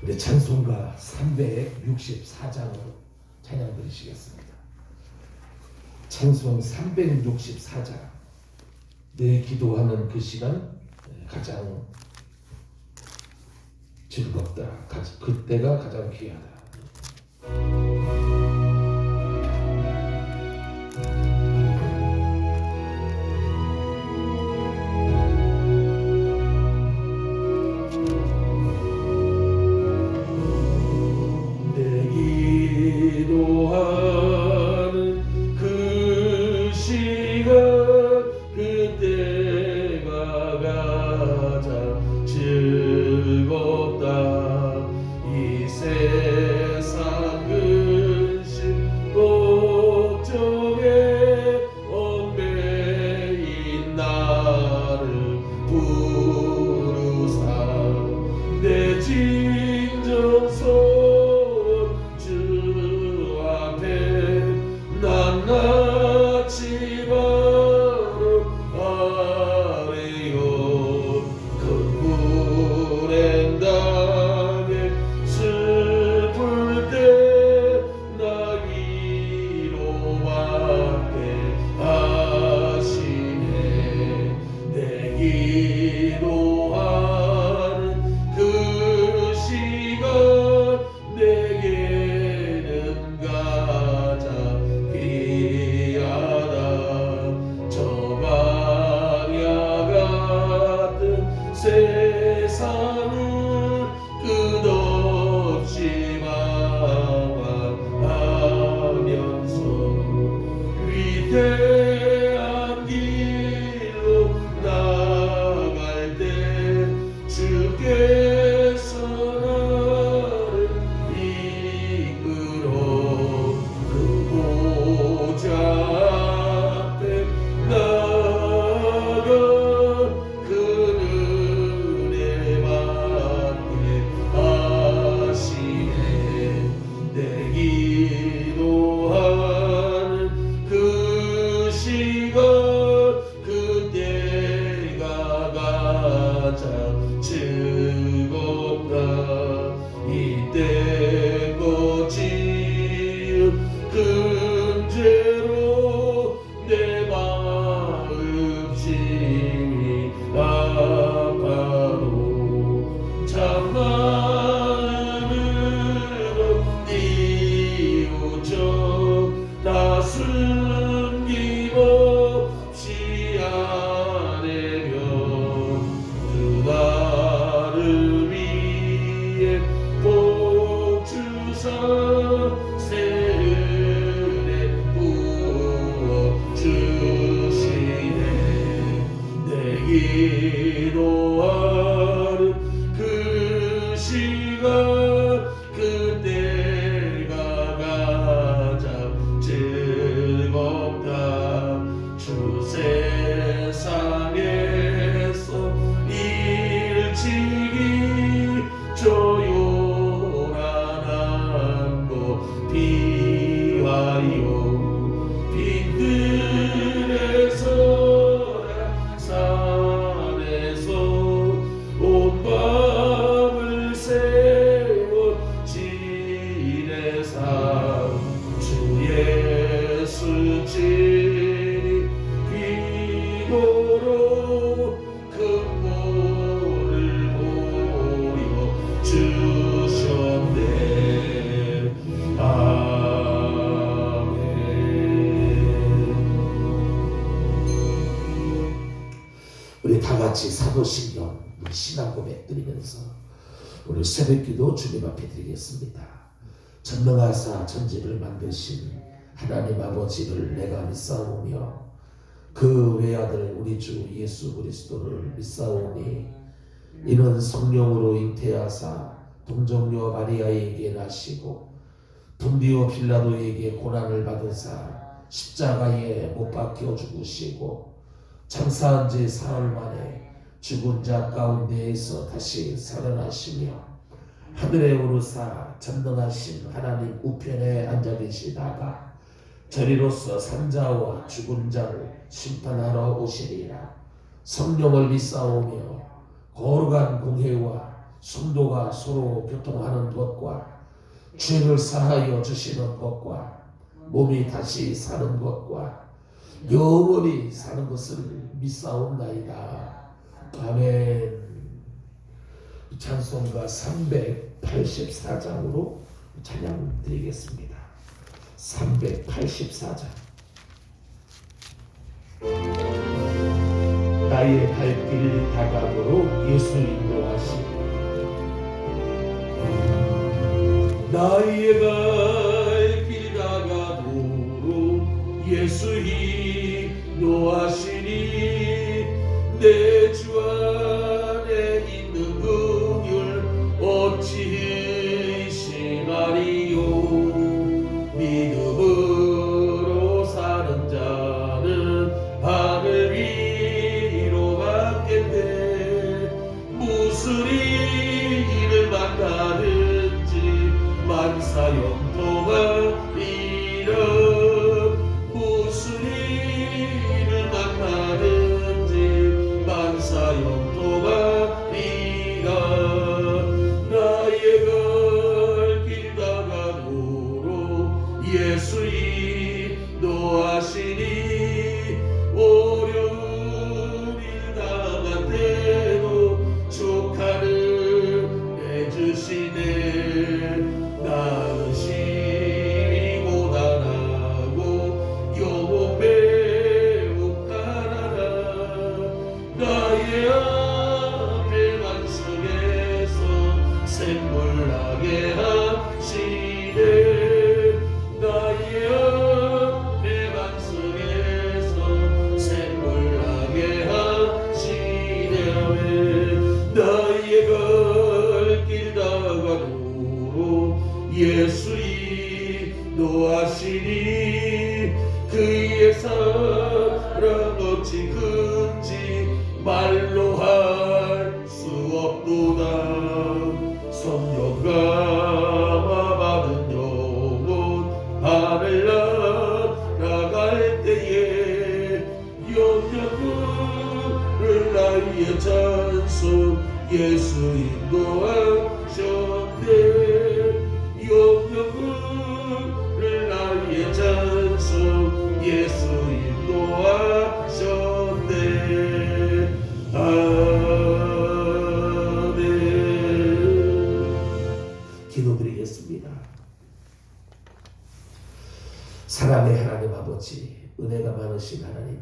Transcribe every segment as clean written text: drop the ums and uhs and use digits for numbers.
우리 찬송가 364장으로 찬양 드리시겠습니다. 찬송 364장. 내 기도하는 그 시간 가장 즐겁다. 그때가 가장 귀하다. 우리 다 같이 사도신경 신앙 고백 드리면서 오늘 새벽기도 주님 앞에 드리겠습니다. 전능하사 천지를 만드신 하나님 아버지를 내가 믿사오며 그 외아들 우리 주 예수 그리스도를 믿사오니 이는 성령으로 잉태하사 동정녀 마리아에게 나시고 분비오 빌라도에게 고난을 받으사 십자가에 못 박혀 죽으시고 장사한 지 사흘 만에 죽은 자 가운데에서 다시 살아나시며 하늘에 오르사 전능하신 하나님 우편에 앉아 계시다가 저리로서 산자와 죽은 자를 심판하러 오시리라. 성령을 믿사오며 거룩한 공회와 성도가 서로 교통하는 것과 죄를 사하여 주시는 것과 몸이 다시 사는 것과 영원히 사는 것을 믿사옵나이다. 아멘. 찬송가 384장으로 찬양 드리겠습니다. 384장. 나의 갈 길 다가도록 예수 인도하시고 나의 갈 길 다가도록 예수 인도하시니 내 주 안에 있는 긍휼 어찌 의심하리요. 믿음으로 사는 자는 하늘 위로 받겠네. 무슨 일을 만나든지 만사형통하리라. 무슨 일을 만나든지 만사형통하리라. 나의 갈 길 다가도록 예수 인도하시니 어려운 일 당한 때도 조카를 내주시네. 나은 심히 고단하고 영혼 매우 가난한 나의 앞에 반석에서 샘물 나게 하시네. 나의 앞에 반석에서 샘물 나게 하시네. 나의 갈 길 다가도록 예수 인도하시니 그의 사랑 어찌 큰지 말로 할 수 없도다. 성령 감화 받은 영혼 하늘 날아갈 때에 영영을 나의 찬송 예수 인도하셨네. 영영을 나의 찬송 예수 인도하셨네. 아멘. 기도드리겠습니다. 사랑의 하나님 아버지, 은혜가 많으신 하나님,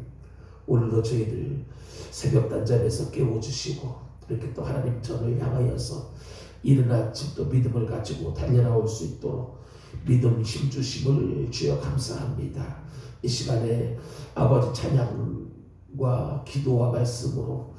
오늘도 저희들 새벽 단잠에서 깨워주시고 이렇게 또 하나님 전을 향하여서 이른 아침 또 믿음을 가지고 달려나올 수 있도록 믿음 힘주심을 주여 감사합니다. 이 시간에 아버지 찬양과 기도와 말씀으로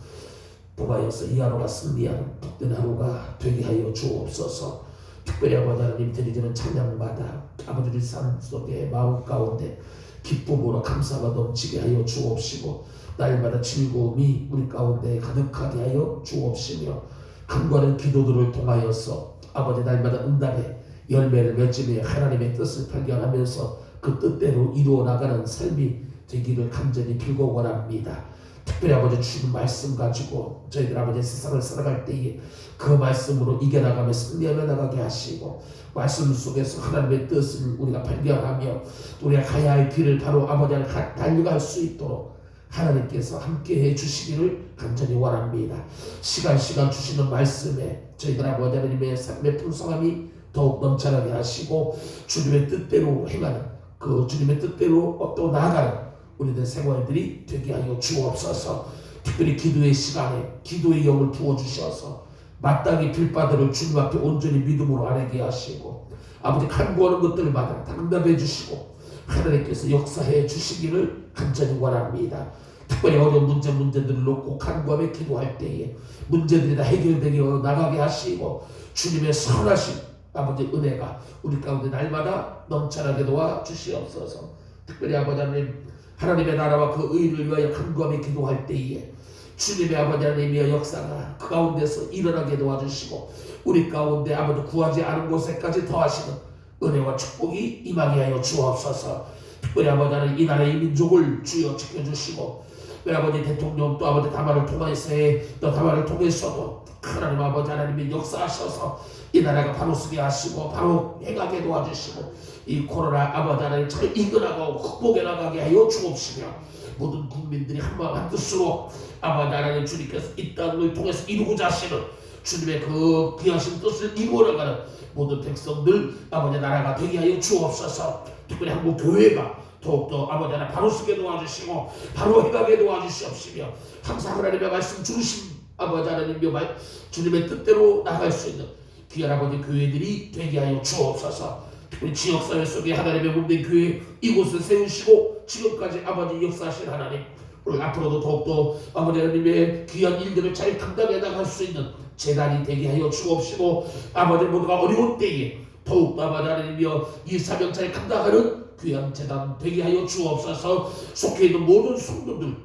복하여서 이 하루가 승리하는 복된 하루가 되게 하여 주옵소서. 특별히 아버지 하나님 드리는 찬양마다 아버지의 삶 속에 마음 가운데 기쁨으로 감사가 넘치게 하여 주옵시고 날마다 즐거움이 우리 가운데 가득하게 하여 주옵시며 간과하는 기도들을 통하여서 아버지 날마다 응답의 열매를 맺으며 하나님의 뜻을 발견하면서 그 뜻대로 이루어 나가는 삶이 되기를 간절히 빌고 원합니다. 특별히 아버지 주신 말씀 가지고 저희들 아버지 세상을 살아갈 때에 그 말씀으로 이겨나가며 승리하며 나가게 하시고 말씀 속에서 하나님의 뜻을 우리가 발견하며 우리가 가야 할 길을 바로 아버지 안에 달려갈 수 있도록 하나님께서 함께해 주시기를 간절히 원합니다. 시간 주시는 말씀에 저희들 아버지 하나님의 삶의 풍성함이 더욱 넘쳐나게 하시고 주님의 뜻대로 행하는 그 주님의 뜻대로 또 나아가는 우리들 생활들이 되게 하여 주옵소서. 특별히 기도의 시간에 기도의 영을 부어주셔서 마땅히 빌바들을 주님 앞에 온전히 믿음으로 아뢰게 하시고 아버지 간구하는 것들마다 당답해 주시고 하나님께서 역사해 주시기를 간절히 원합니다. 특별히 어려운 문제들을 놓고 간구하며 기도할 때에 문제들이 다 해결되게 나가게 하시고 주님의 선하신 아버지 은혜가 우리 가운데 날마다 넘쳐나게 도와주시옵소서. 특별히 아버지 하나님의 나라와 그 의를 위하여 간구하며 기도할 때에 주님의 아버지 하나님의 역사가 그 가운데서 일어나게 도와주시고 우리 가운데 아무도 구하지 않은 곳에까지 더하시는 은혜와 축복이 임하게 하여 주옵소서. 특별히 아버지 하나님 이 나라의 민족을 주여 지켜주시고 특별히 아버지 대통령 또 아버지 다만을 통해서의 또 다만을 통해서도 하나님 아버지 하나님이 역사하셔서 이 나라가 바로 서게 하시고 바로 행하게 도와주시고 이 코로나 아버지 하나님 잘 이겨나가고 극복해 나가게 하여 주옵시며 모든 국민들이 한마음 한뜻으로 아버지 하나님 주님께서 이 땅을 통해서 이루고자 하시는 주님의 그 귀하신 뜻을 이루어나가는 모든 백성들 아버지 나라가 되게 하여 주옵소서. 특별히 한국 교회가 더욱더 아버지 하나님 바로 서게 도와주시고 바로 행하게 도와주시옵시며 항상 하나님의 말씀 중심 아버지 하나님의 말 주님의 뜻대로 나갈 수 있는 귀한 아버지 교회들이 되게 하여 주옵소서. 특별히 지역사회 속에 하나님의 몸된 교회 이곳을 세우시고 지금까지 아버지 역사하신 하나님 오늘 앞으로도 더욱더 아버지 하나님의 귀한 일들을 잘 감당해 나갈 수 있는 재단이 되게 하여 주옵시고 아버지 모두가 어려운 때에 더욱더 아버지 하나님이여 이 사명 잘 감당하는 귀한 재단 되게 하여 주옵소서. 속해 있는 모든 성도들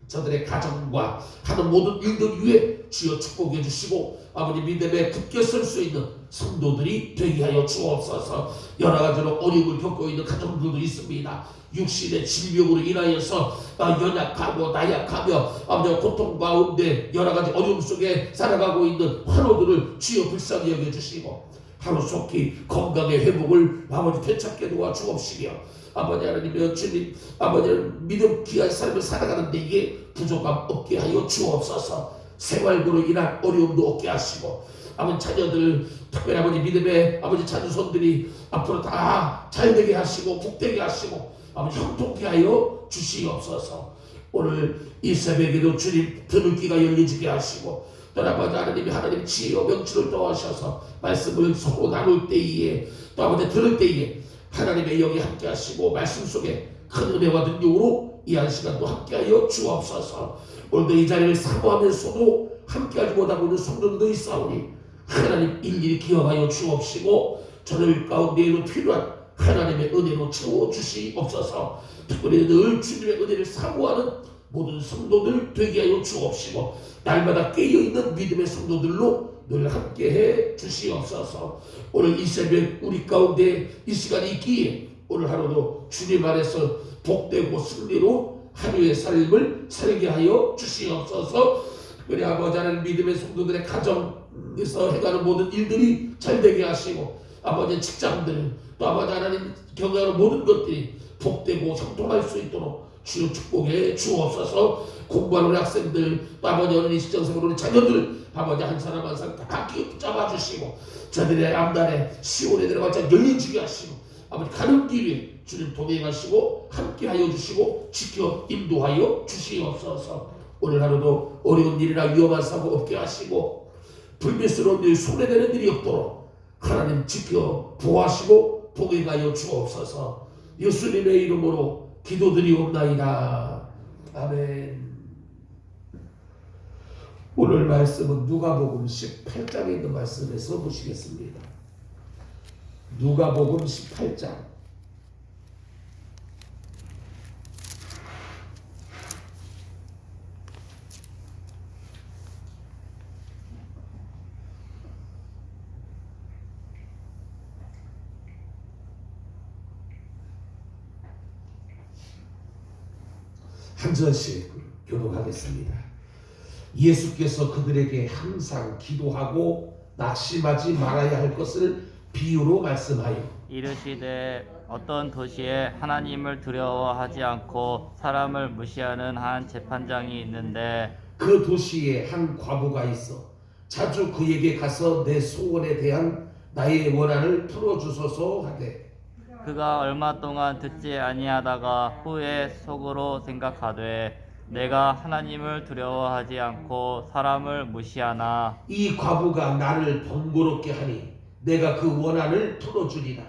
저들의 가정과 하는 모든 일들 위에 주여 축복해 주시고 아버지 믿음에 굳게 설 수 있는 성도들이 되게 하여 주옵소서. 여러 가지로 어려움을 겪고 있는 가정들도 있습니다. 육신의 질병으로 인하여서 연약하고 나약하며 아버지 고통 가운데 여러 가지 어려움 속에 살아가고 있는 환우들을 주여 불쌍히 여겨주시고 하루속히 건강의 회복을 아버지 되찾게 도와주옵시며 아버지 하나님의 주님 아버지 믿음 귀한 삶을 살아가는 데에 부족함 없게 하여 주옵소서. 생활고로 인한 어려움도 없게 하시고 아버지 자녀들 특별히 아버지 믿음의 아버지 자녀손들이 앞으로 다 잘되게 하시고 복되게 하시고 아버지 형통케 하여 주시옵소서. 오늘 이 새벽에도 주님 드물기가 열려지게 하시고 또 아버지 하나님이 하나님 지혜와 명철을 더하셔서 말씀을 서로 나눌 때에 또 아버지 들을 때에 하나님의 영이 함께 하시고 말씀 속에 큰 은혜와 능력으로 이 한 시간도 함께하여 주옵소서. 오늘도 이 자리를 사모하면서도 함께하지 못하고 있는 성도들도 있사오니 하나님 일일이 기억하여 주옵시고 저들 가운데에도 필요한 하나님의 은혜로 채워주시옵소서. 특별히 늘 주님의 은혜를 사모하는 모든 성도들 되게 하여 주옵시고 날마다 깨어있는 믿음의 성도들로 늘 함께해 주시옵소서. 오늘 이 새벽 우리 가운데 이 시간이 있기에 오늘 하루도 주님 안에서 복되고 승리로 하루의 삶을 살게 하여 주시옵소서. 특별히 아버지 하나님 믿음의 성도들의 가정에서 해가는 모든 일들이 잘되게 하시고 아버지 직장들 또 아버지 하나님 경영하는 모든 것들이 복되고 형통할 수 있도록 주여 축복해 주옵소서. 공부하는 학생들 또 아버지 어린이 직장생활 우리 자녀들 아버지 한 사람 한 사람 다 붙잡아주시고 저들의 앞날에 시온에 들어가자 열려주게 하시고 아버지 가는 길에 주님 동행하시고 함께하여 주시고 지켜 인도하여 주시옵소서. 오늘 하루도 어려운 일이나 위험한 사고 없게 하시고 불미스러운 일 손해되는 일이 없도록 하나님 지켜 보호하시고 동행하여 주옵소서. 예수님의 이름으로 기도드리옵나이다. 아멘. 오늘 말씀은 누가복음 18장에 있는 말씀에서 보시겠습니다. 누가복음 18장 한 절씩 교독하겠습니다. 예수께서 그들에게 항상 기도하고 낙심하지 말아야 할 것을 비유로 말씀하여 이르시되 어떤 도시에 하나님을 두려워하지 않고 사람을 무시하는 한 재판장이 있는데 그 도시에 한 과부가 있어 자주 그에게 가서 내 소원에 대한 나의 원한을 풀어주소서 하되 그가 얼마 동안 듣지 아니하다가 후에 속으로 생각하되 내가 하나님을 두려워하지 않고 사람을 무시하나 이 과부가 나를 번거롭게 하니 내가 그 원한을 풀어주리라.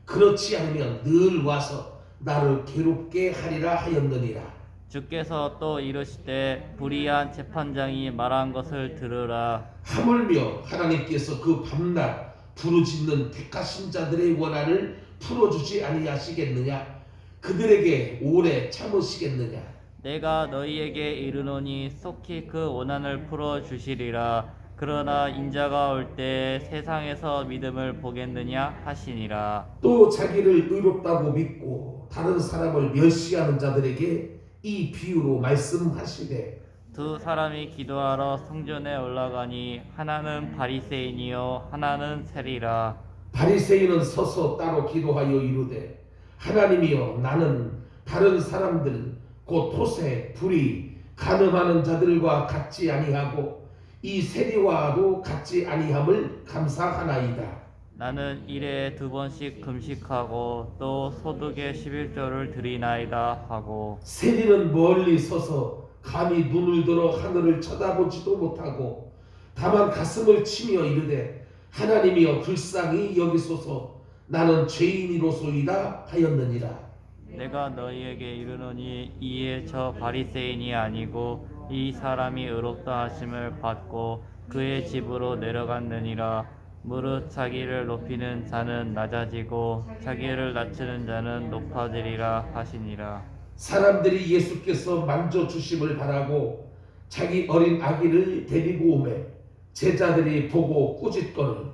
그렇지 않으면 늘 와서 나를 괴롭게 하리라 하였느니라. 주께서 또 이르시되 불의한 재판장이 말한 것을 들으라. 하물며 하나님께서 그 밤낮 부르짖는 택하신 자들의 원한을 풀어주지 아니하시겠느냐? 그들에게 오래 참으시겠느냐? 내가 너희에게 이르노니 속히 그 원한을 풀어 주시리라. 그러나 인자가 올 때 세상에서 믿음을 보겠느냐 하시니라. 또 자기를 의롭다고 믿고 다른 사람을 멸시하는 자들에게 이 비유로 말씀하시되 두 사람이 기도하러 성전에 올라가니 하나는 바리새인이요 하나는 세리라. 바리새인은 서서 따로 기도하여 이르되 하나님이여 나는 다른 사람들 곧 토세 불의 간음하는 자들과 같지 아니하고 이 세리와도 같지 아니함을 감사하나이다. 나는 일에 2번씩 금식하고 또 소득의 11조를 드리나이다 하고. 세리는 멀리 서서 감히 눈을 들어 하늘을 쳐다보지도 못하고 다만 가슴을 치며 이르되 하나님이여 불쌍히 여기소서 나는 죄인이로소이다 하였느니라. 내가 너희에게 이르노니 이에 저 바리새인이 아니고 이 사람이 의롭다 하심을 받고 그의 집으로 내려갔느니라. 무릇 자기를 높이는 자는 낮아지고 자기를 낮추는 자는 높아지리라 하시니라. 사람들이 예수께서 만져주심을 바라고 자기 어린 아기를 데리고 오매 제자들이 보고 꾸짖거늘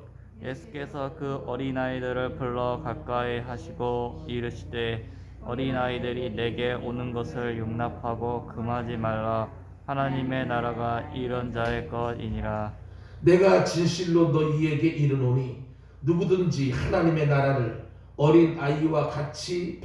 예수께서 그 어린아이들을 불러 가까이 하시고 이르시되 어린아이들이 내게 오는 것을 용납하고 금하지 말라. 하나님의 나라가 이런 자의 것이니라. 내가 진실로 너희에게 이르노니 누구든지 하나님의 나라를 어린 아이와 같이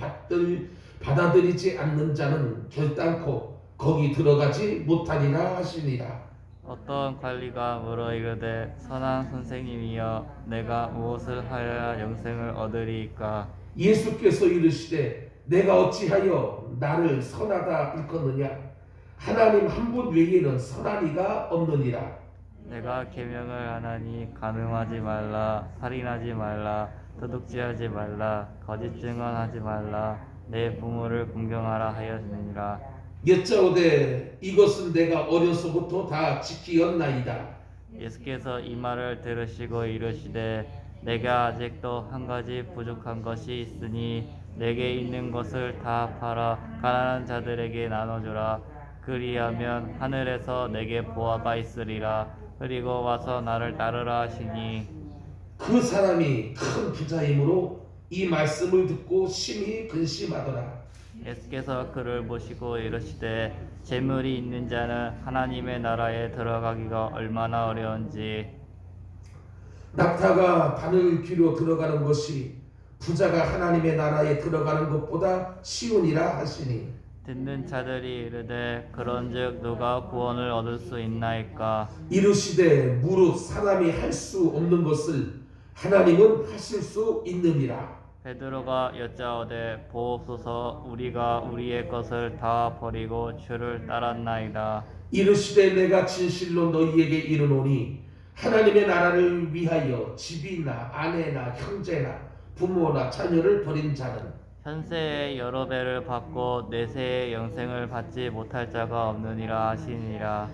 받아들이지 않는 자는 결단코 거기 들어가지 못하리라 하시니라. 어떤 관리가 물어 이르되 선한 선생님이여 내가 무엇을 하여야 영생을 얻으리이까. 예수께서 이르시되 내가 어찌하여 나를 선하다 일컫느냐 하나님 한 분 외에는 선한 이가 없느니라. 내가 계명을 하나니 간음하지 말라, 살인하지 말라, 도둑질하지 말라, 거짓 증언하지 말라, 내 부모를 공경하라 하였느니라. 여짜오되 이것은 내가 어려서부터 다 지키었나이다. 예수께서 이 말을 들으시고 이르시되 내가 아직도 한 가지 부족한 것이 있으니 내게 있는 것을 다 팔아 가난한 자들에게 나눠주라. 그리하면 하늘에서 내게 보화가 있으리라. 그리고 와서 나를 따르라 하시니 그 사람이 큰 부자이므로 이 말씀을 듣고 심히 근심하더라. 예수께서 그를 보시고 이르시되 재물이 있는 자는 하나님의 나라에 들어가기가 얼마나 어려운지. 낙타가 바늘 귀로 들어가는 것이 부자가 하나님의 나라에 들어가는 것보다 쉬우니라 하시니 듣는 자들이 이르되 그런즉 누가 구원을 얻을 수 있나이까. 이르시되 무릇 사람이 할 수 없는 것을 하나님은 하실 수 있느니라. 베드로가 여짜오되 보옵소서 우리가 우리의 것을 다 버리고 주를 따랐나이다. 이르시되 내가 진실로 너희에게 이르노니 하나님의 나라를 위하여 집이나 아내나 형제나 부모나 자녀를 버린 자는 현세의 여러 배를 받고 내세의 영생을 받지 못할 자가 없느니라 하시니라.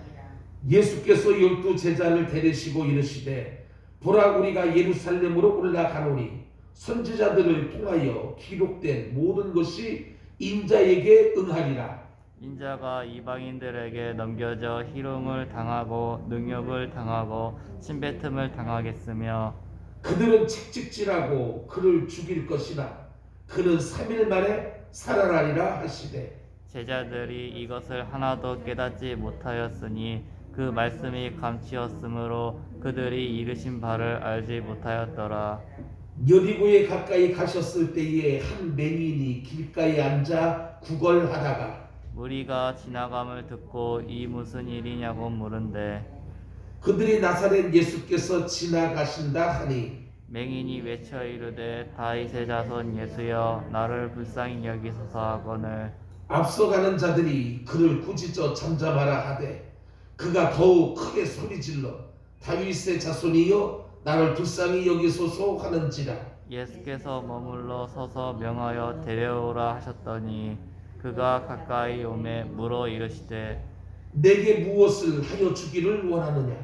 예수께서 12 제자를 데리시고 이르시되 보라 우리가 예루살렘으로 올라가노니 선지자들을 통하여 기록된 모든 것이 인자에게 응하리라. 인자가 이방인들에게 넘겨져 희롱을 당하고 능욕을 당하고 침뱉음을 당하겠으며 그들은 책찍질하고 그를 죽일 것이나 그는 3일 만에 살아나리라 하시되 제자들이 이것을 하나도 깨닫지 못하였으니 그 말씀이 감치었으므로 그들이 이르신 바를 알지 못하였더라. 여리고에 가까이 가셨을 때에 한 맹인이 길가에 앉아 구걸하다가 무리가 지나감을 듣고 이 무슨 일이냐고 물은데 그들이 나사렛 예수께서 지나가신다 하니 맹인이 외쳐 이르되 다윗의 자손 예수여 나를 불쌍히 여기소서 하거늘 앞서가는 자들이 그를 꾸짖어 잠잠하라 하되 그가 더욱 크게 소리질러 다윗의 자손이여 나를 불쌍히 여기소서 하는지라. 예수께서 머물러 서서 명하여 데려오라 하셨더니 그가 가까이 오매 물어 이르시되 내게 무엇을 하여 주기를 원하느냐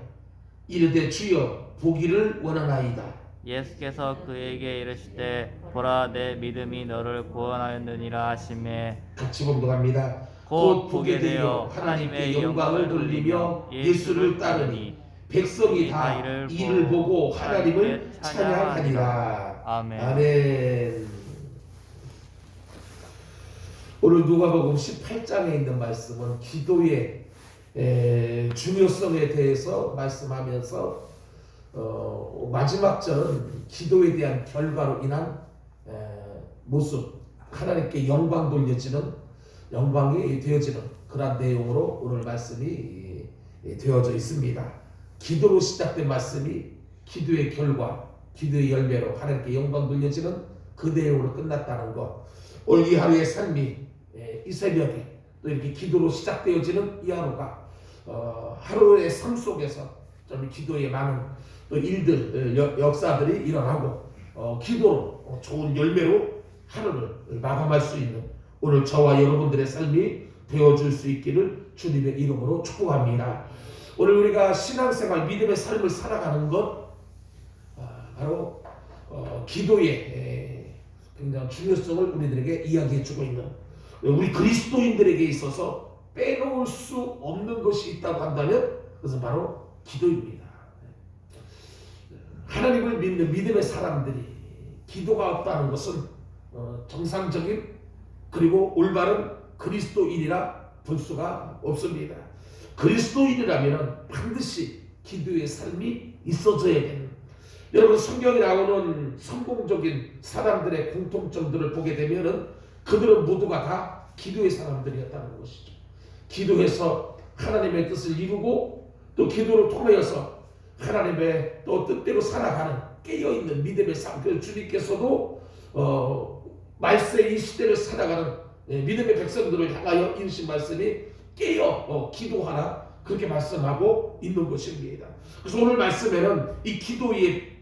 이르되 주여 보기를 원하나이다. 예수께서 그에게 이르시되 보라 내 믿음이 너를 구원하였느니라 하시매 같이 봉독합니다. 곧 보게 되어 하나님의 영광을 돌리며 예수를 따르니 백성이 다 이를 보고 하나님을 찬양하니라. 아멘. 아멘. 오늘 누가복음 18장에 있는 말씀은 기도의 중요성에 대해서 말씀하면서 마지막 절은 기도에 대한 결과로 인한 모습, 하나님께 영광 돌려지는, 영광이 되어지는 그런 내용으로 오늘 말씀이 되어져 있습니다. 기도로 시작된 말씀이 기도의 결과, 기도의 열매로 하나님께 영광 돌려지는 그 내용으로 끝났다는 것. 오늘 이 하루의 삶이, 이 새벽에 또 이렇게 기도로 시작되어지는 이 하루가 하루의 삶 속에서 좀 기도에 많은 또 일들, 역사들이 일어나고 기도로 좋은 열매로 하루를 마감할 수 있는 오늘 저와 여러분들의 삶이 되어줄 수 있기를 주님의 이름으로 축복합니다. 오늘 우리가 신앙생활, 믿음의 삶을 살아가는 것 바로 기도의 굉장히 중요성을 우리들에게 이야기해주고 있는, 우리 그리스도인들에게 있어서 빼놓을 수 없는 것이 있다고 한다면 그것은 바로 기도입니다. 하나님을 믿는 믿음의 사람들이 기도가 없다는 것은 정상적인 그리고 올바른 그리스도인이라 볼 수가 없습니다. 그리스도인이라면 반드시 기도의 삶이 있어져야 되는, 여러분 성경에 나오는 성공적인 사람들의 공통점들을 보게 되면은 그들은 모두가 다 기도의 사람들이었다는 것이죠. 기도해서 하나님의 뜻을 이루고 또 기도를 통하여서 하나님의 또 뜻대로 살아가는 깨어있는 믿음의 삶. 주님께서도 말세 이 시대를 살아가는 믿음의 백성들을 향하여 이르신 말씀이 깨어 기도하라, 그렇게 말씀하고 있는 것입니다. 그래서 오늘 말씀에는 이 기도의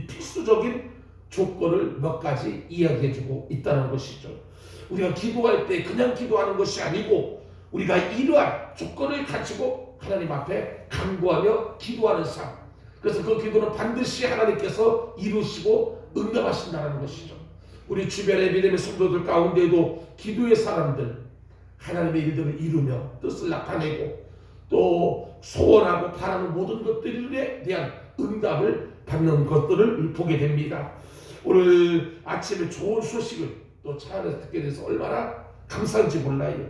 필수적인 조건을 몇 가지 이야기해주고 있다는 것이죠. 우리가 기도할 때 그냥 기도하는 것이 아니고 우리가 이러한 조건을 가지고 하나님 앞에 간구하며 기도하는 삶. 그래서 그 기도는 반드시 하나님께서 이루시고 응답하신다는 것이죠. 우리 주변의 믿음의 성도들 가운데도 기도의 사람들, 하나님의 일들을 이루며 뜻을 나타내고 또 소원하고 바라는 모든 것들에 대한 응답을 받는 것들을 보게 됩니다. 오늘 아침에 좋은 소식을 또 차 안에서 듣게 돼서 얼마나 감사한지 몰라요.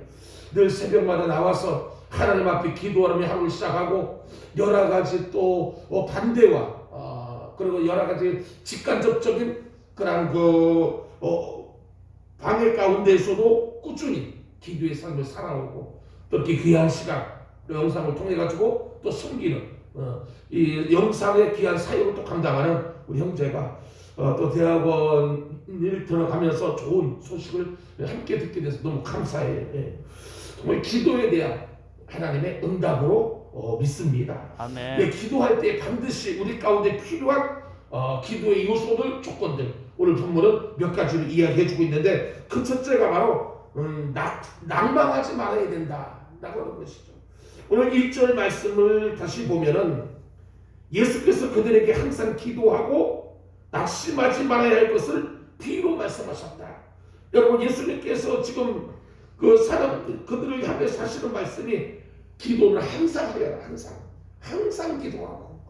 늘 새벽마다 나와서 하나님 앞에 기도하며 하루를 시작하고 여러 가지 또 반대와 그리고 여러 가지 직간접적인 그런 방해 가운데에서도 꾸준히 기도의 삶을 살아오고 또 이렇게 귀한 시간 영상을 통해 가지고 또 섬기는 이 영상의 귀한 사역을 또 감당하는 우리 형제가 또 대학원을 들어가면서 좋은 소식을 함께 듣게 돼서 너무 감사해요. 정말 기도에 대한 하나님의 응답으로 믿습니다. 아멘. 기도할 때 반드시 우리 가운데 필요한 기도의 요소들, 조건들, 오늘 본문은 몇 가지를 이야기해주고 있는데 그 첫째가 바로 낭망하지 말아야 된다라고 하는 것이죠. 오늘 1절 말씀을 다시 보면은 예수께서 그들에게 항상 기도하고 낙심하지 말아야 할 것을 비유로 말씀하셨다. 여러분 예수님께서 지금 그들을 향해서 하시는 말씀이 기도를 항상 하여라. 항상 기도하고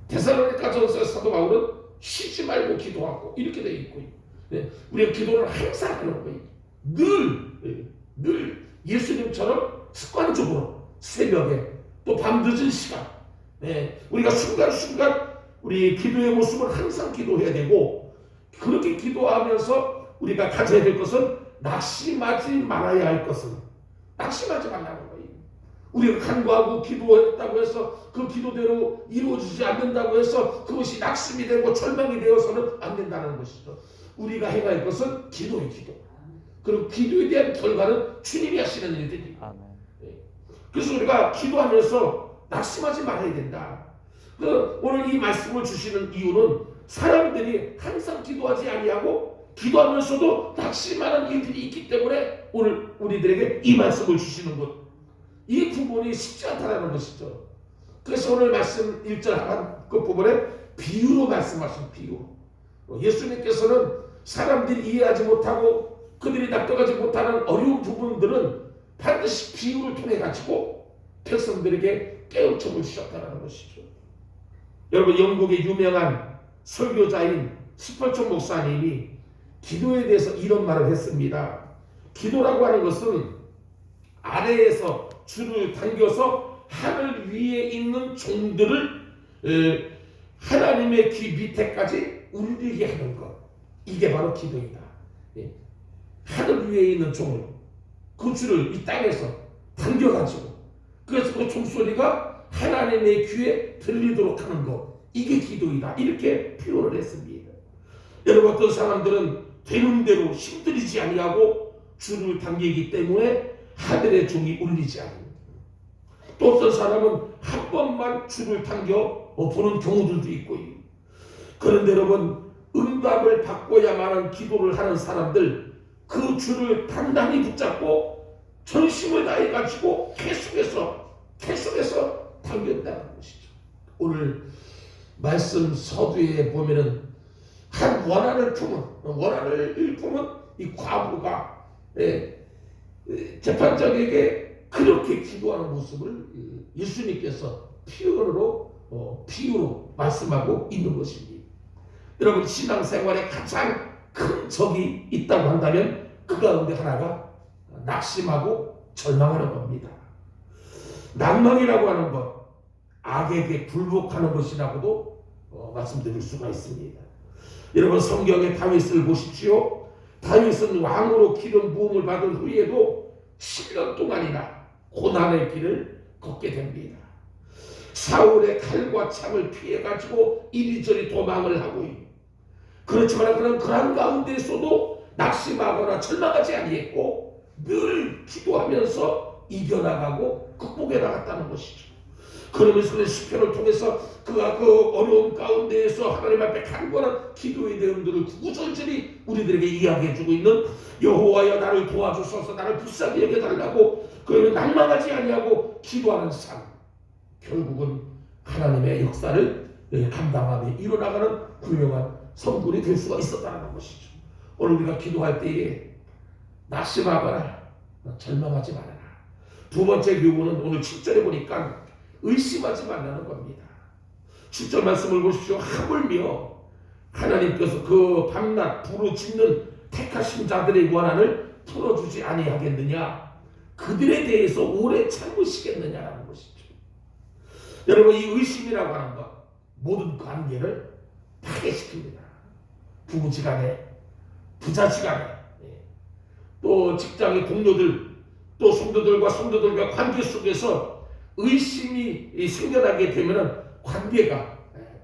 데살로니가전서 사도 바울은 쉬지 말고 기도하고 이렇게 되어 있고, 우리가 기도를 항상 하는 거예요. 늘 예수님처럼 습관적으로 새벽에 또 밤늦은 시간, 우리가 순간순간 우리 기도의 모습을 항상 기도해야 되고, 그렇게 기도하면서 우리가 가져야 될 것은 낙심하지 말아야 할 것은 낙심하지 말라는 거예요. 우리가 간구하고 기도했다고 해서 그 기도대로 이루어지지 않는다고 해서 그것이 낙심이 되고 절망이 되어서는 안 된다는 것이죠. 우리가 해야 할 것은 기도예요. 기도. 그리고 기도에 대한 결과는 주님이 하시는 일들입니다. 그래서 우리가 기도하면서 낙심하지 말아야 된다. 오늘 이 말씀을 주시는 이유는 사람들이 항상 기도하지 아니하고 기도하면서도 낙심하는 일들이 있기 때문에 오늘 우리들에게 이 말씀을 주시는 것, 이 부분이 쉽지 않다는 것이죠. 그래서 오늘 말씀 1절 하반 끝부분에 비유로 말씀하신 비유. 예수님께서는 사람들이 이해하지 못하고 그들이 납득하지 못하는 어려운 부분들은 반드시 비유를 통해 가지고 백성들에게 깨우쳐 주셨다는 것이죠. 여러분 영국의 유명한 설교자인 스펄전 목사님이 기도에 대해서 이런 말을 했습니다. 기도라고 하는 것은 아래에서 줄을 당겨서 하늘 위에 있는 종들을 하나님의 귀 밑에까지 울리게 하는 것. 이게 바로 기도이다. 하늘 위에 있는 종을, 그 줄을 이 땅에서 당겨가지고, 그래서 그 종소리가 하나님의 귀에 들리도록 하는 것. 이게 기도이다. 이렇게 표현을 했습니다. 여러분, 어떤 사람들은 되는 대로 힘들이지 아니하고 줄을 당기기 때문에 하늘의 종이 울리지 않는, 또 어떤 사람은 한 번만 줄을 당겨 보는 경우들도 있고, 그런데 여러분, 응답을 받고야만 하는 기도를 하는 사람들, 그 줄을 단단히 붙잡고 전심을 다해가지고 계속해서 당긴다는 것이죠. 오늘 말씀 서두에 보면은 한 원한을 일품은 이 과부가 재판장에게 그렇게 기도하는 모습을 예수님께서 비유로 말씀하고 있는 것입니다. 여러분, 신앙생활에 가장 큰 적이 있다고 한다면 그 가운데 하나가 낙심하고 절망하는 겁니다. 낭망이라고 하는 것, 악에게 굴복하는 것이라고도 말씀드릴 수가 있습니다. 여러분, 성경의 다윗을 보십시오. 다윗은 왕으로 기름 부음을 받은 후에도 10년 동안이나 고난의 길을 걷게 됩니다. 사울의 칼과 창을 피해가지고 이리저리 도망을 하고 있고, 그렇지만 그는 그런 가운데서도 낙심하거나 절망하지 아니했고 늘 기도하면서 이겨나가고 극복해 나갔다는 것이죠. 그러면서 그 시편을 통해서 그가 그 어려운 가운데에서 하나님 앞에 간구하는 기도의 내용들을 구구절절히 우리들에게 이야기해주고 있는, 여호와여 나를 도와주소서, 나를 불쌍히 여겨달라고 그는 낭망하지 아니하고 기도하는 삶, 결국은 하나님의 역사를 감당하며 이뤄나가는 훌륭한 성군이 될 수가 있었다는 것이죠. 오늘 우리가 기도할 때에 낙심하거나 절망하지 말아라. 두 번째 교훈은 오늘 7절에 보니까 의심하지 말라는 겁니다. 7절 말씀을 보십시오. 하물며 하나님께서 그 밤낮 부르짖는 택하신 자들의 원한을 풀어주지 아니하겠느냐, 그들에 대해서 오래 참으시겠느냐라는 것이죠. 여러분, 이 의심이라고 하는 것 모든 관계를 파괴시킵니다. 부부지간에, 부자지간에, 또 직장의 동료들, 또 성도들과 관계 속에서 의심이 생겨나게 되면 관계가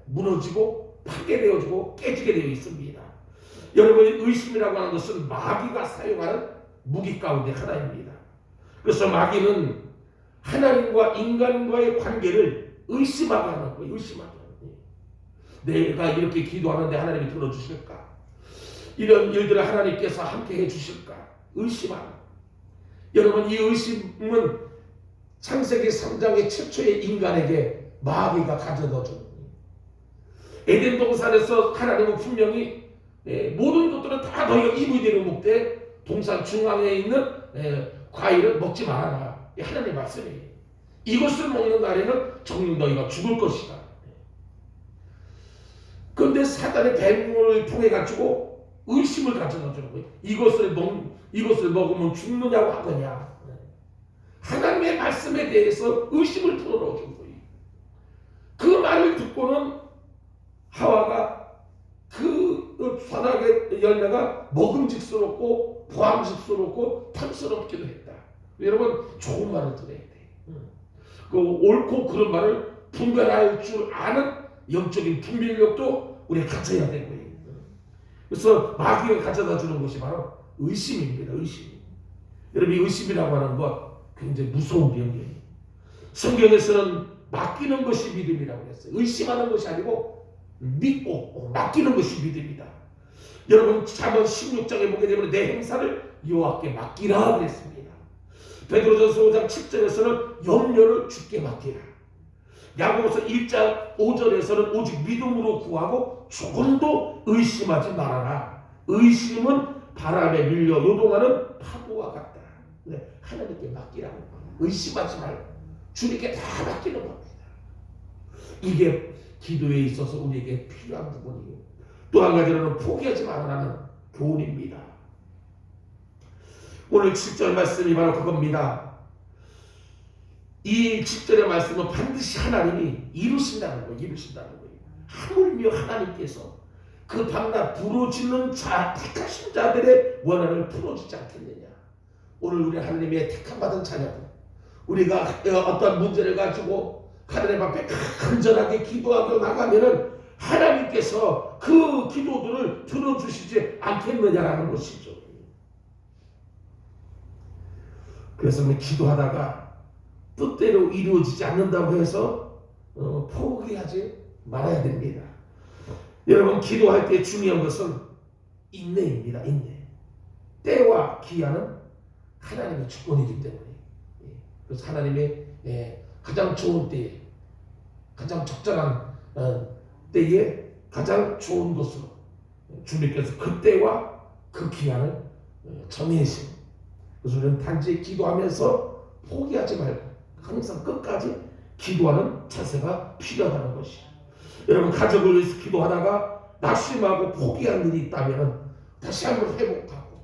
무너지고 파괴되어지고 깨지게 되어 있습니다. 여러분, 의심이라고 하는 것은 마귀가 사용하는 무기 가운데 하나입니다. 그래서 마귀는 하나님과 인간과의 관계를 의심하게 하는 거예요. 의심하게 하는 거예요. 내가 이렇게 기도하는데 하나님이 들어주실까? 이런 일들을 하나님께서 함께 해주실까? 의심하는 거예요. 여러분, 이 의심은 창세기 3장의 최초의 인간에게 마귀가 가져다 준 거예요. 에덴 동산에서 하나님은 분명히 모든 것들은 다 너희가 입이 되는 목대 동산 중앙에 있는 과일을 먹지 말아라. 하나님의 말씀이에요. 이것을 먹는 날에는 정녕 너희가 죽을 것이다. 그런데 사단의 뱀을 통해 가지고 의심을 가져다 주는 거예요. 이것을 먹으면 죽느냐고 하거냐. 하나님의 말씀에 대해서 의심을 풀어넣어 준 거예요. 그 말을 듣고는 하와가 그 선악의 열매가 먹음직스럽고 보암직스럽고 탐스럽기도 했다. 여러분, 좋은 말을 들어야 돼. 그 옳고 그런 말을 분별할 줄 아는 영적인 분별력도 우리가 갖춰야 되고요. 그래서 마귀가 가져다 주는 것이 바로 의심입니다. 의심. 여러분, 이 의심이라고 하는 것 굉장히 무서운 병이에요. 성경에서는 맡기는 것이 믿음이라고 했어요. 의심하는 것이 아니고 믿고 맡기는 것이 믿음이다. 여러분, 잠언 16장에 보게 되면 내 행사를 여호와께 맡기라 그랬습니다. 베드로전서 5장 7절에서는 염려를 주께 맡기라. 야고보서 1장 5절에서는 오직 믿음으로 구하고 조금도 의심하지 말아라. 의심은 바람에 밀려 요동하는 파도와 같다. 하나님께 맡기라고. 의심하지 말고 주님께 다 맡기는 겁니다. 이게 기도에 있어서 우리에게 필요한 부분이에요. 또 한 가지로는 포기하지 말라는 교훈입니다. 오늘 7절 말씀이 바로 그겁니다. 이 7절의 말씀은 반드시 하나님이 이루신다는 거예요. 이루신다는 거예요. 하물며 하나님께서 그 밤낮 부르짖는 자, 택하신 자들의 원한을 풀어주지 않겠느냐. 오늘 우리 하나님의 택함받은 자녀들, 우리가 어떤 문제를 가지고 하나님 앞에 간절하게 기도하고 나가면은 하나님께서 그 기도들을 들어주시지 않겠느냐라는 것이죠. 그래서 우리 기도하다가 뜻대로 이루어지지 않는다고 해서 포기하지 말아야 됩니다. 여러분, 기도할 때 중요한 것은 인내입니다. 인내. 때와 기한은 하나님의 주권이기 때문에, 그래서 하나님의 가장 좋은 때에, 가장 적절한 때에 가장 좋은 것으로 주님께서 그 때와 그 기한을 정해주시고, 그래서 우리는 단지 기도하면서 포기하지 말고 항상 끝까지 기도하는 자세가 필요하다는 것이죠. 여러분, 가족을 위해서 기도하다가 낙심하고 포기한 일이 있다면 다시 한번 회복하고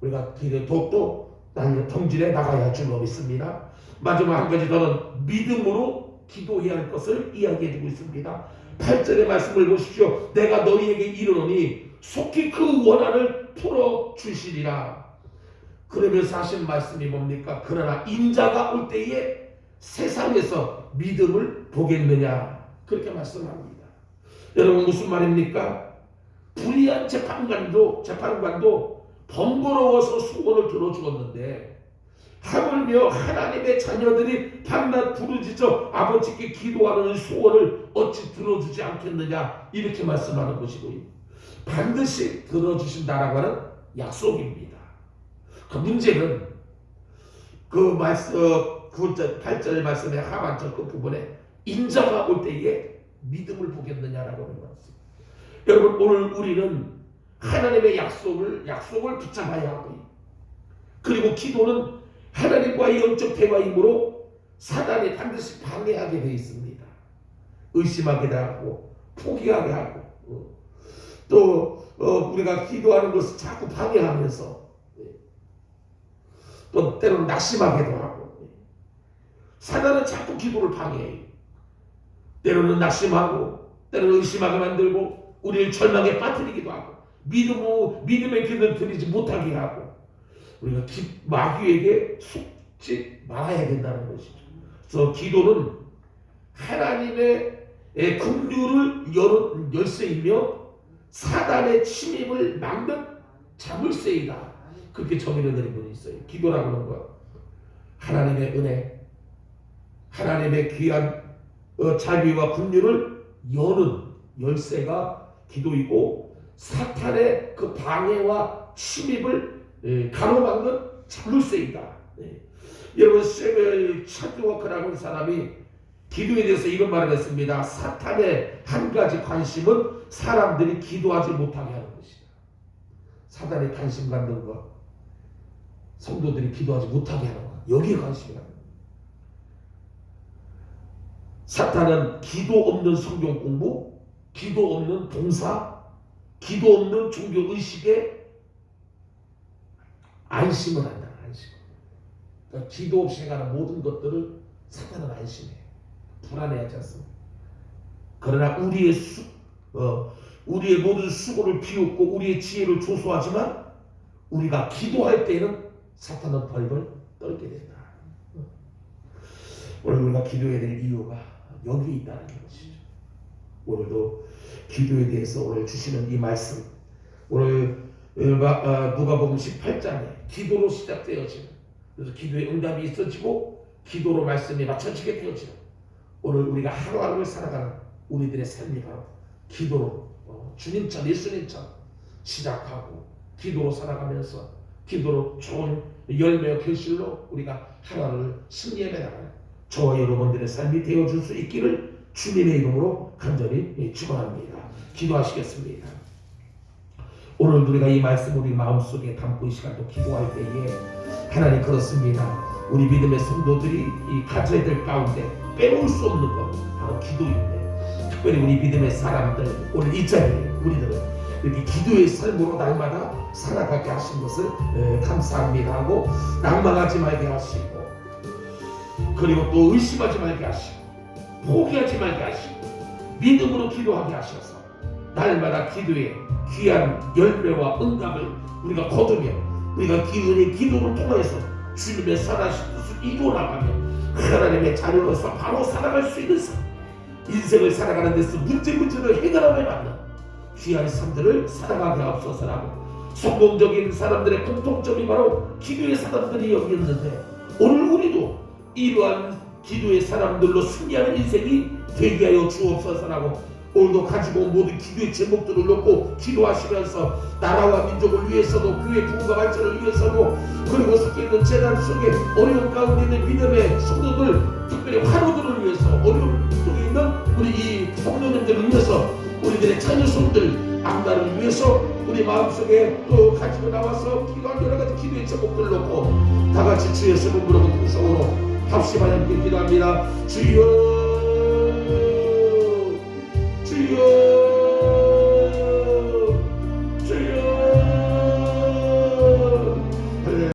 우리가 더욱더 경질에 나가야 할 줄로 믿습니다. 마지막 한 가지 더는 믿음으로 기도해야 할 것을 이야기해주고 있습니다. 8절의 말씀을 보십시오. 내가 너희에게 이르노니 속히 그 원한을 풀어주시리라. 그러면서 하신 말씀이 뭡니까? 그러나 인자가 올 때에 세상에서 믿음을 보겠느냐, 그렇게 말씀합니다. 여러분, 무슨 말입니까? 불의한 재판관도 번거로워서 소원을 들어주었는데 하물며 하나님의 자녀들이 밤낮 부르짖어 아버지께 기도하는 소원을 어찌 들어주지 않겠느냐, 이렇게 말씀하는 것이고요. 반드시 들어주신다라고 하는 약속입니다. 그 문제는 그 말씀 8절 말씀의 하반절 그 부분에 인자가 올 때에 믿음을 보겠느냐라고 하는 말씀. 여러분, 오늘 우리는 하나님의 약속을 붙잡아야 하고, 그리고 기도는 하나님과의 영적 대화이므로 사단이 반드시 방해하게 되어 있습니다. 의심하게 하고 포기하게 하고 또 우리가 기도하는 것을 자꾸 방해하면서 또 때로는 낙심하게도 하고, 사단은 자꾸 기도를 방해해요. 때로는 낙심하고 때로는 의심하게 만들고 우리를 절망에 빠뜨리기도 하고 믿음의 기도를 드리지 못하게 하고, 우리가 마귀에게 속지 말아야 된다는 것이죠. 그래서 기도는 하나님의 긍휼을 여는 열쇠이며 사단의 침입을 막는 자물쇠이다, 그렇게 정의를 내린 분이 있어요. 기도라고 하는 것, 하나님의 은혜, 하나님의 귀한 자비와 긍휼을 여는 열쇠가 기도이고, 사탄의 그 방해와 침입을 가로막는 자물쇠이다. 여러분, 세벨 차드워크라고 하는 사람이 기도에 대해서 이런 말을 했습니다. 사탄의 한 가지 관심은 사람들이 기도하지 못하게 하는 것이다. 사탄의 관심 갖는 것, 성도들이 기도하지 못하게 하는 것, 여기에 관심이 갖는 것. 사탄은 기도 없는 성경 공부, 기도 없는 봉사, 기도 없는 종교 의식에 안심을 한다. 안심. 그러니까 기도 없이 행하는 모든 것들을 사탄은 안심해. 불안해하지 않습니다. 그러나 우리의 모든 수고를 비웃고 우리의 지혜를 조소하지만 우리가 기도할 때는 사탄은 벌벌 떨게 된다. 오늘 우리가 기도해야 될 이유가 여기 있다는 것이죠. 오늘도 기도에 대해서 오늘 주시는 이 말씀, 오늘 누가복음 18장에 기도로 시작되어지는, 그래서 기도의 응답이 있어지고 기도로 말씀이 맞춰지게 되어지는, 오늘 우리가 하루하루를 살아가는 우리들의 삶이 바로 기도로 주님처럼 예수님처럼 시작하고 기도로 살아가면서 기도로 좋은 열매와 결실로 우리가 하루하루를 승리해 나가는 저와 여러분들의 삶이 되어줄 수 있기를 주님의 이름으로 간절히 축원합니다. 기도하시겠습니다. 오늘 우리가 이 말씀 우리 마음속에 담고 이 시간도 기도할 때에 하나님, 그렇습니다. 우리 믿음의 성도들이 이 가져야 될 가운데 빼놓을 수 없는 것 바로 기도인데, 특별히 우리 믿음의 사람들 오늘 이 자리에 우리들은 이렇게 기도의 삶으로 날마다 살아가게 하신 것을 감사합니다 하고, 낭만하지 말게 하시고, 그리고 또 의심하지 말게 하시고, 포기하지 말게 하시고, 믿음으로 기도하게 하셔서 날마다 기도에 귀한 열매와 응답을 우리가 거두며, 우리가 기도의 기도를 통해서 주님의 선하신 뜻을 이루어나가며 하나님의 자녀로서 바로 살아갈 수 있는 삶, 인생을 살아가는 데서 문제를 해결함에 맞는 귀한 삶들을 살아가게 하옵소서라고, 성공적인 사람들의 공통점이 바로 기도의 사람들이 여기 있는데, 오늘 우리도 이러한 기도의 사람들로 승리하는 인생이 되게 하여 주옵소서라고, 오늘도 가지고 온 모든 기도의 제목들을 놓고 기도하시면서 나라와 민족을 위해서도, 교회 부흥과 발전을 위해서도, 그리고 속해있는 재난 속에 어려운 가운데 있는 믿음의 성도들, 특별히 환우들을 위해서, 어려운 속에 있는 우리 이 성도님들을 위해서, 우리들의 자녀손들 안가를 위해서 우리 마음속에 또 가지고 나와서 기도한 여러가지 기도의 제목들을 놓고 다같이 주의 이름으로 부르고 통성으로 합심하여 함께 기도합니다. 주여, 주여.